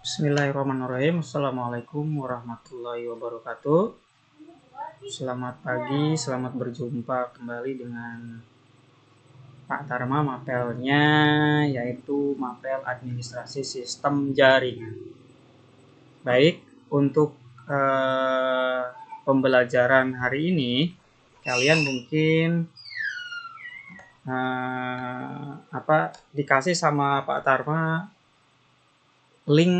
Bismillahirrahmanirrahim. Assalamualaikum warahmatullahi wabarakatuh. Selamat pagi, selamat berjumpa kembali dengan Pak Tarma mapelnya, yaitu mapel administrasi sistem jaringan. Baik, untuk pembelajaran hari ini, kalian mungkin dikasih sama Pak Tarma link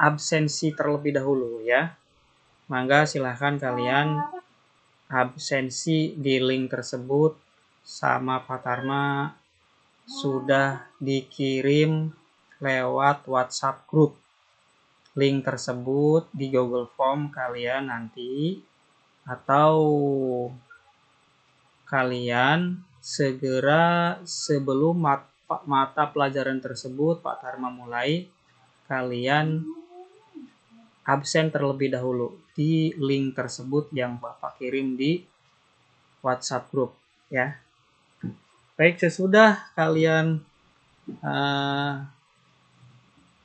absensi terlebih dahulu ya. Mangga silahkan kalian absensi di link tersebut sama Pak Tarma sudah dikirim lewat WhatsApp group. Link tersebut di Google Form kalian nanti, atau kalian segera sebelum mata pelajaran tersebut Pak Tarma mulai, kalian absen terlebih dahulu di link tersebut yang Bapak kirim di WhatsApp group ya. Baik, sesudah kalian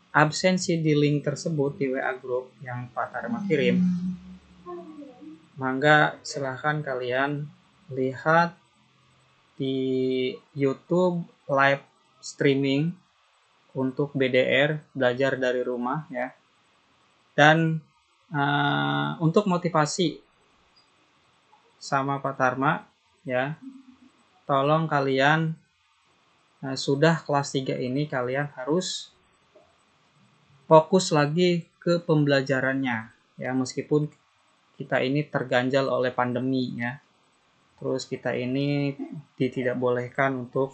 absensi di link tersebut di WA group yang Pak Tarma kirim, mangga silahkan kalian lihat di YouTube live streaming untuk BDR, belajar dari rumah ya. Dan untuk motivasi sama Pak Tarma ya, tolong kalian sudah kelas 3 ini kalian harus fokus lagi ke pembelajarannya ya, meskipun kita ini terganjal oleh pandemi ya. Terus kita ini tidak bolehkan untuk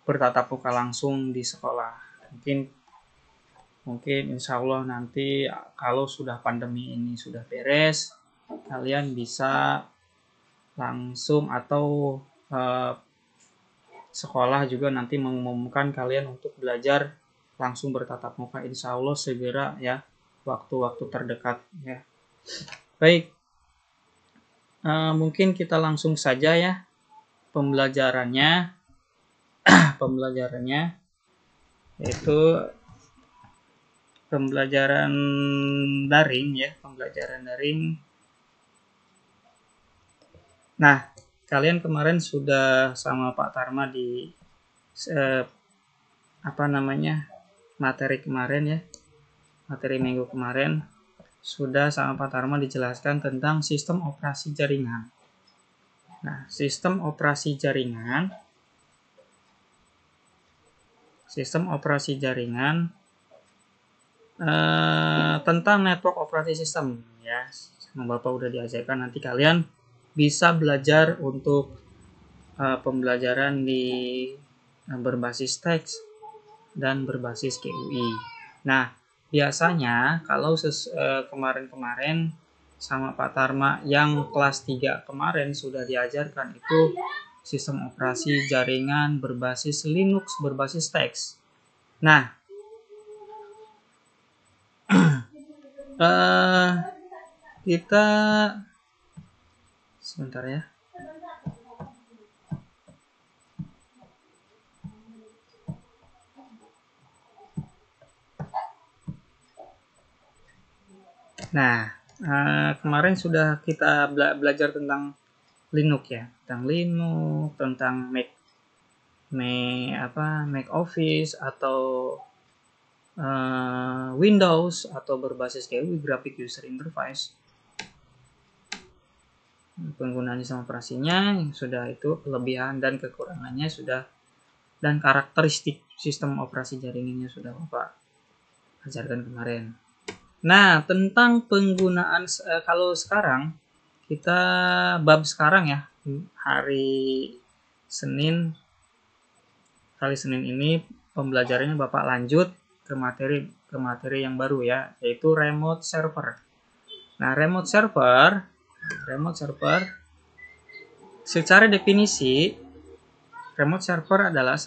bertatap muka langsung di sekolah. Mungkin insya Allah nanti kalau sudah pandemi ini sudah beres, kalian bisa langsung atau sekolah juga nanti mengumumkan kalian untuk belajar langsung bertatap muka, insya Allah segera ya, waktu-waktu terdekat ya. Baik, mungkin kita langsung saja ya pembelajarannya. Pembelajarannya yaitu pembelajaran daring ya, pembelajaran daring. Nah, kalian kemarin sudah sama Pak Tarma di materi kemarin ya, materi minggu kemarin sudah sama Pak Tarma dijelaskan tentang sistem operasi jaringan. Nah, sistem operasi jaringan tentang network operasi sistem ya, sama Bapak udah diajarkan. Nanti kalian bisa belajar untuk pembelajaran di berbasis teks dan berbasis GUI. Nah, biasanya kalau kemarin sama Pak Tarma yang kelas 3 kemarin sudah diajarkan itu sistem operasi jaringan berbasis Linux, berbasis teks. Nah, kita sebentar ya. Nah, kemarin sudah kita belajar tentang Linux ya, tentang Mac Office atau Windows atau berbasis GUI, Graphic User Interface. Penggunaan sistem operasinya sudah, itu kelebihan dan kekurangannya sudah, dan karakteristik sistem operasi jaringannya sudah Bapak ajarkan kemarin. Nah, tentang penggunaan kalau sekarang kita bab sekarang ya, hari Senin ini pembelajarannya Bapak lanjut ke materi yang baru ya, yaitu remote server. Nah, remote server secara definisi, remote server adalah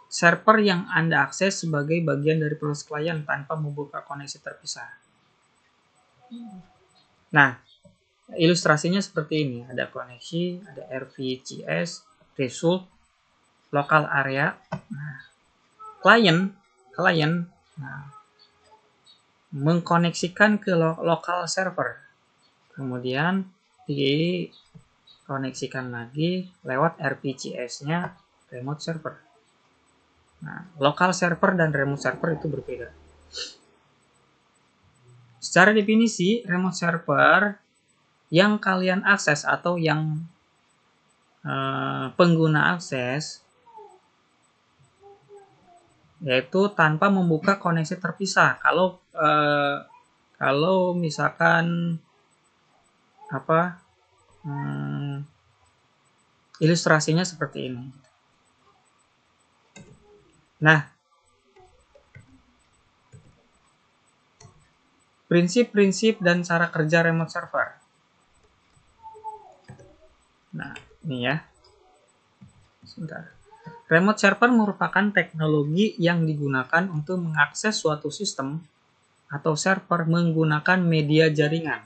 server yang Anda akses sebagai bagian dari proses klien tanpa membuka koneksi terpisah. Nah, ilustrasinya seperti ini. Ada koneksi, ada RVCS, result, local area. Nah, klien nah, mengkoneksikan ke lokal server, kemudian dikoneksikan lagi lewat RPCS-nya remote server. Nah, lokal server dan remote server itu berbeda. Secara definisi, remote server yang kalian akses atau yang pengguna akses yaitu tanpa membuka koneksi terpisah. Kalau misalkan ilustrasinya seperti ini. Nah, prinsip-prinsip dan cara kerja remote server. Nah, ini ya. Sebentar. Remote server merupakan teknologi yang digunakan untuk mengakses suatu sistem atau server menggunakan media jaringan.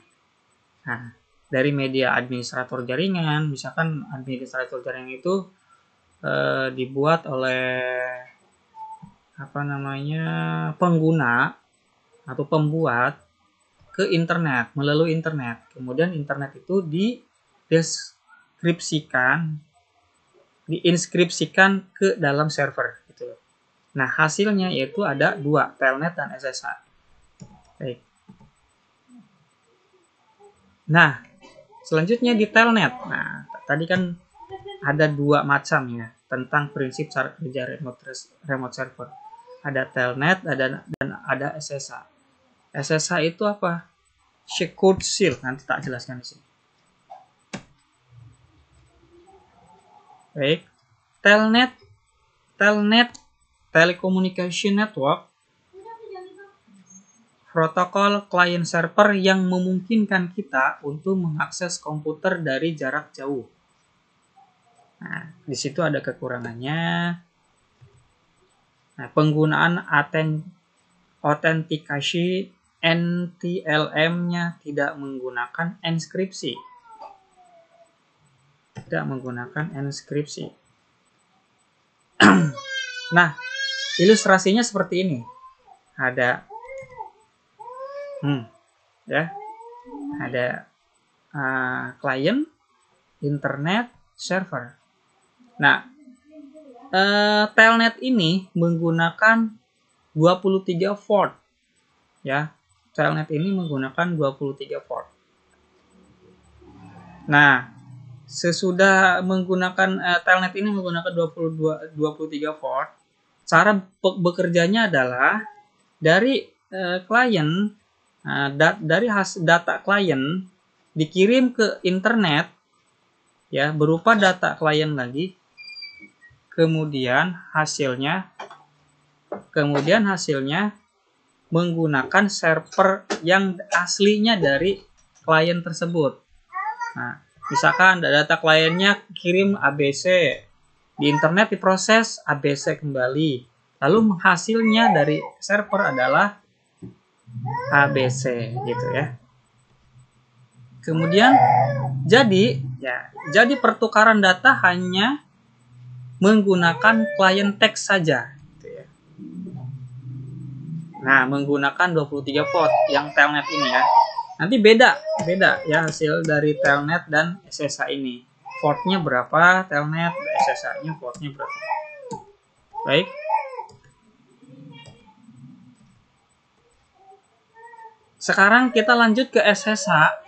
Nah, dari media administrator jaringan, misalkan administrator jaringan itu dibuat oleh pengguna atau pembuat ke internet, melalui internet. Kemudian internet itu diinskripsikan ke dalam server gitu. Nah, hasilnya yaitu ada dua, telnet dan SSH. Baik. Nah, selanjutnya di telnet. Nah, tadi kan ada dua macam ya tentang prinsip cara kerja remote server. Ada telnet dan ada SSH. SSH itu apa? Secure Seal. Nanti tak jelaskan di sini. Baik. Telnet Telecommunication Network, protokol client server yang memungkinkan kita untuk mengakses komputer dari jarak jauh. Nah, di situ ada kekurangannya. Nah, penggunaan autentikasi NTLM-nya tidak menggunakan enskripsi. Nah, ilustrasinya seperti ini. Ada klien, internet, server. Nah, telnet ini menggunakan 23 port. Ya, telnet ini menggunakan 23 port. Nah, sesudah menggunakan telnet ini menggunakan 23 port, cara bekerjanya adalah dari klien, dari data klien dikirim ke internet ya, berupa data klien lagi. Kemudian hasilnya menggunakan server yang aslinya dari klien tersebut. Nah, misalkan data kliennya kirim ABC, di internet diproses ABC kembali, lalu hasilnya dari server adalah ABC gitu ya. Kemudian jadi pertukaran data hanya menggunakan client text saja gitu ya. Nah, menggunakan 23 port yang telnet ini ya. Nanti beda ya hasil dari telnet dan SSH ini. Portnya berapa telnet, SSH-nya portnya berapa. Baik. Sekarang kita lanjut ke SSH.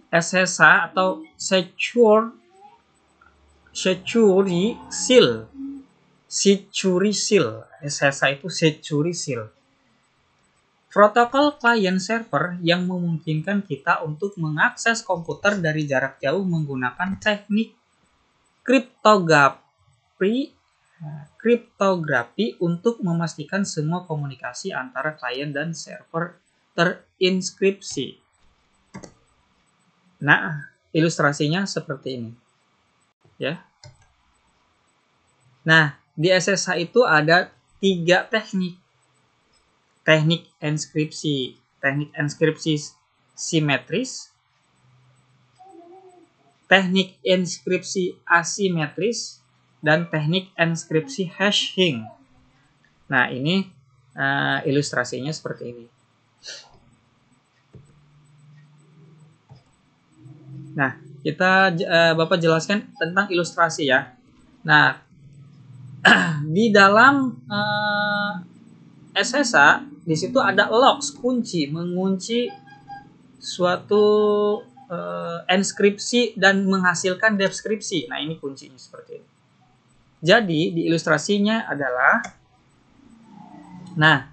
SSH atau Secure Seal. SSH itu Secure Seal. Protokol client server yang memungkinkan kita untuk mengakses komputer dari jarak jauh menggunakan teknik kriptografi untuk memastikan semua komunikasi antara klien dan server terinskripsi. Nah, ilustrasinya seperti ini. Ya. Nah, di SSH itu ada 3 teknik. Teknik enskripsi simetris, teknik enskripsi asimetris, dan teknik enskripsi hashing. Nah, ini ilustrasinya seperti ini. Nah, Bapak jelaskan tentang ilustrasi ya. Nah, di dalam SSA di situ ada locks, kunci, mengunci suatu enskripsi dan menghasilkan deskripsi. Nah, ini kuncinya seperti ini. Jadi, di ilustrasinya adalah, nah,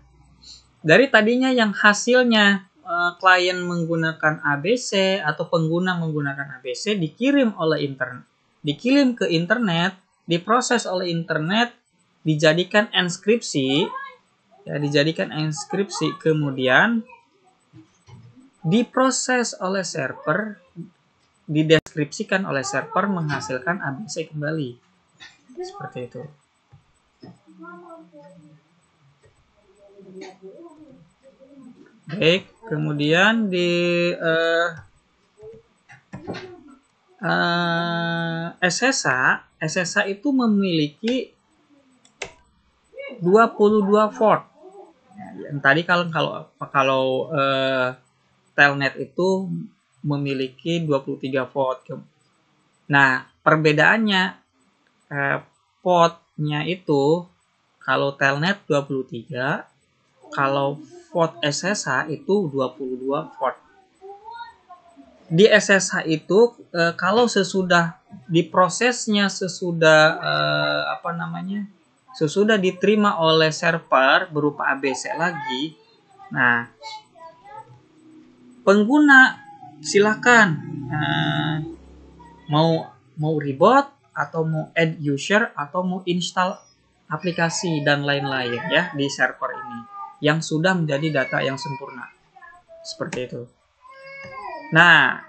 dari tadinya yang hasilnya klien menggunakan ABC atau pengguna menggunakan ABC dikirim ke internet, diproses oleh internet, dijadikan enskripsi, kemudian diproses oleh server, dideskripsikan oleh server, menghasilkan ABC kembali. Seperti itu. Baik, kemudian di SSA itu memiliki 22 port. Yang tadi kalau Telnet itu memiliki 23 port. Nah, perbedaannya portnya itu kalau Telnet 23, kalau port SSA itu 22 port. Di SSA itu kalau sesudah diprosesnya, sesudah sesudah diterima oleh server berupa ABC lagi, nah pengguna silakan mau reboot atau mau add user atau mau install aplikasi dan lain-lain ya di server ini yang sudah menjadi data yang sempurna. Seperti itu. Nah,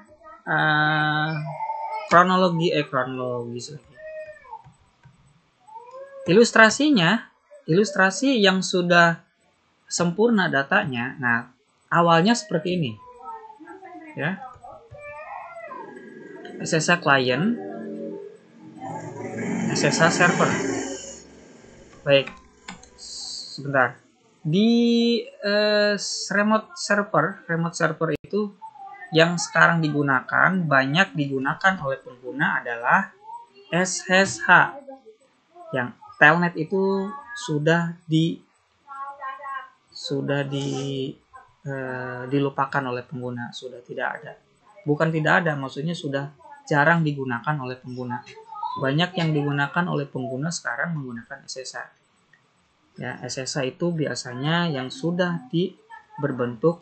kronologis lagi. Ilustrasi yang sudah sempurna datanya. Nah, awalnya seperti ini. Ya. SSA client, SSA server. Baik. Sebentar. Di remote server itu yang sekarang banyak digunakan oleh pengguna adalah SSH. Yang Telnet itu sudah dilupakan oleh pengguna, sudah tidak ada. Bukan tidak ada, maksudnya sudah jarang digunakan oleh pengguna. Banyak yang digunakan oleh pengguna sekarang menggunakan SSH. Ya, SSH itu biasanya yang sudah berbentuk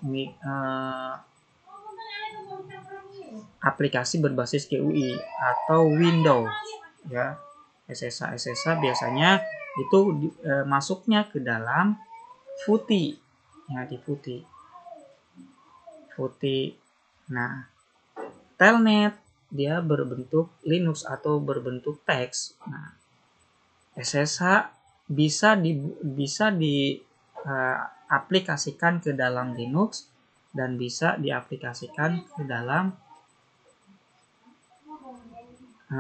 aplikasi berbasis GUI atau Windows. Ya, SSH biasanya itu masuknya ke dalam PuTTY. Ya, di PuTTY. Nah, Telnet dia berbentuk Linux atau berbentuk teks. Nah, SSH bisa diaplikasikan ke dalam Linux dan bisa diaplikasikan ke dalam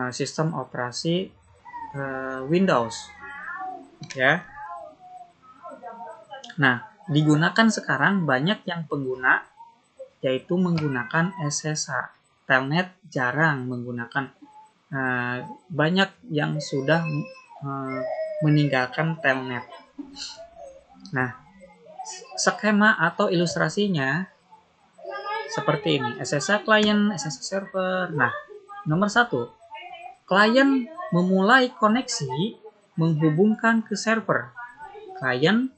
sistem operasi Windows. Ya. Nah, digunakan sekarang banyak yang pengguna yaitu menggunakan SSH. Telnet jarang menggunakan. Banyak yang sudah meninggalkan Telnet. Nah, skema atau ilustrasinya seperti ini. SSH client, SSH server. Nah, nomor 1, klien memulai koneksi menghubungkan ke server. Klien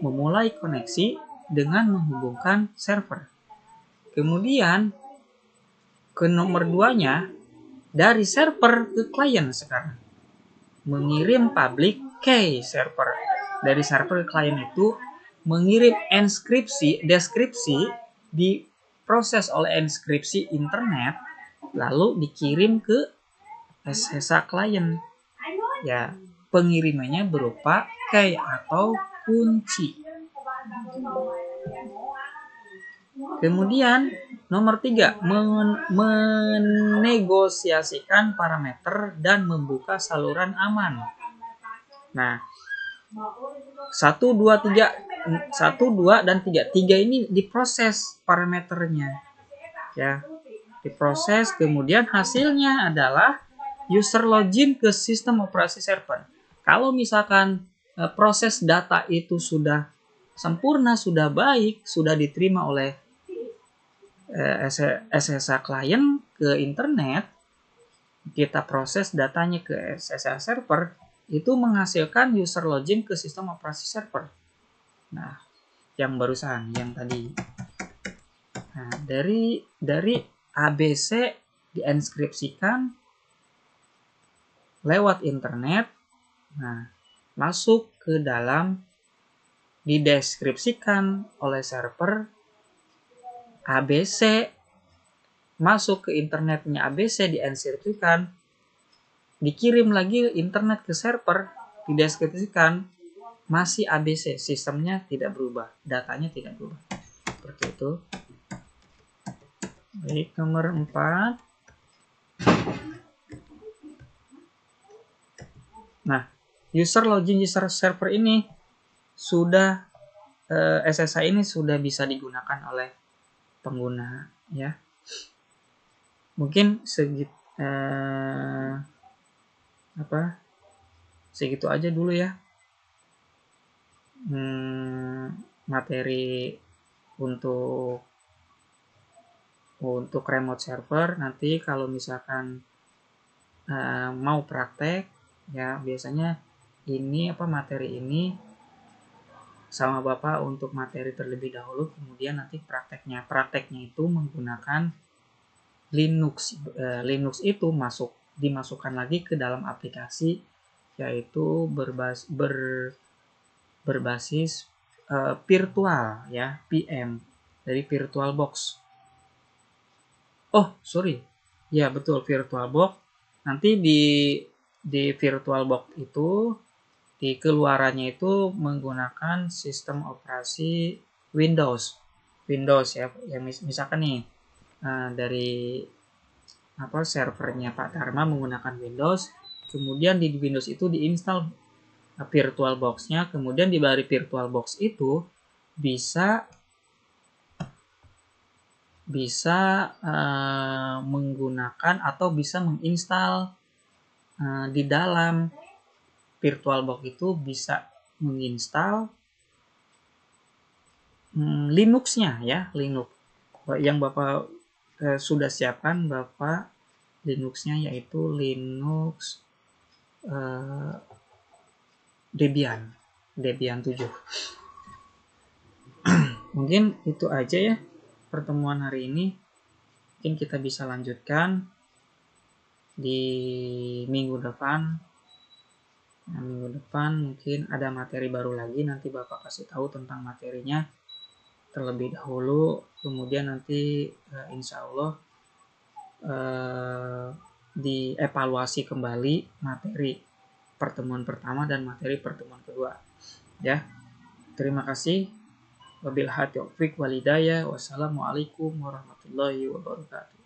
memulai koneksi dengan menghubungkan server. Kemudian ke nomor 2-nya, dari server ke klien sekarang. Mengirim public key server. Dari server ke klien itu mengirim deskripsi diproses oleh enskripsi internet lalu dikirim ke SSH klien. Ya, pengirimannya berupa key atau kunci. Kemudian nomor 3, menegosiasikan parameter dan membuka saluran aman. Nah, 1, 2, 3, 1, 2, dan 3. 3 ini diproses parameternya. Ya, diproses, kemudian hasilnya adalah user login ke sistem operasi server. Kalau misalkan proses data itu sudah sempurna, sudah baik, sudah diterima oleh SSH client ke internet, kita proses datanya ke SSH server, itu menghasilkan user login ke sistem operasi server. Nah, yang barusan, yang tadi. Nah, dari ABC dienkripsikan lewat internet. Nah, masuk ke dalam, dideskripsikan oleh server ABC, masuk ke internetnya ABC, dienkripsikan, dikirim lagi internet ke server, dideskripsikan, masih ABC, sistemnya tidak berubah, datanya tidak berubah. Seperti itu. Baik, nomor 4. Nah, user login user server ini sudah SSH ini sudah bisa digunakan oleh pengguna, ya. Mungkin segitu aja dulu ya materi untuk remote server. Nanti kalau misalkan mau praktek, ya biasanya materi ini sama Bapak untuk materi terlebih dahulu, kemudian nanti prakteknya itu menggunakan Linux. Linux itu dimasukkan lagi ke dalam aplikasi, yaitu berbasis virtual, ya, VM dari VirtualBox. Oh, sorry. Ya, betul, VirtualBox. Nanti di VirtualBox itu, di keluarannya itu menggunakan sistem operasi Windows ya. Yang misalkan nih dari servernya Pak Dharma menggunakan Windows, kemudian di Windows itu diinstal VirtualBox-nya, kemudian di balik VirtualBox itu bisa menggunakan atau bisa menginstal di dalam VirtualBox itu bisa menginstal Linux-nya, ya, Linux. Yang Bapak sudah siapkan Bapak Linux-nya, yaitu Linux Debian 7. Mungkin itu aja ya pertemuan hari ini. Mungkin kita bisa lanjutkan di minggu depan. Nah, minggu depan mungkin ada materi baru lagi, nanti Bapak kasih tahu tentang materinya terlebih dahulu, kemudian nanti insya Allah dievaluasi kembali materi pertemuan pertama dan materi pertemuan kedua, ya. Terima kasih. Wabillahi taufiq wal hidayah. Wassalamualaikum warahmatullahi wabarakatuh.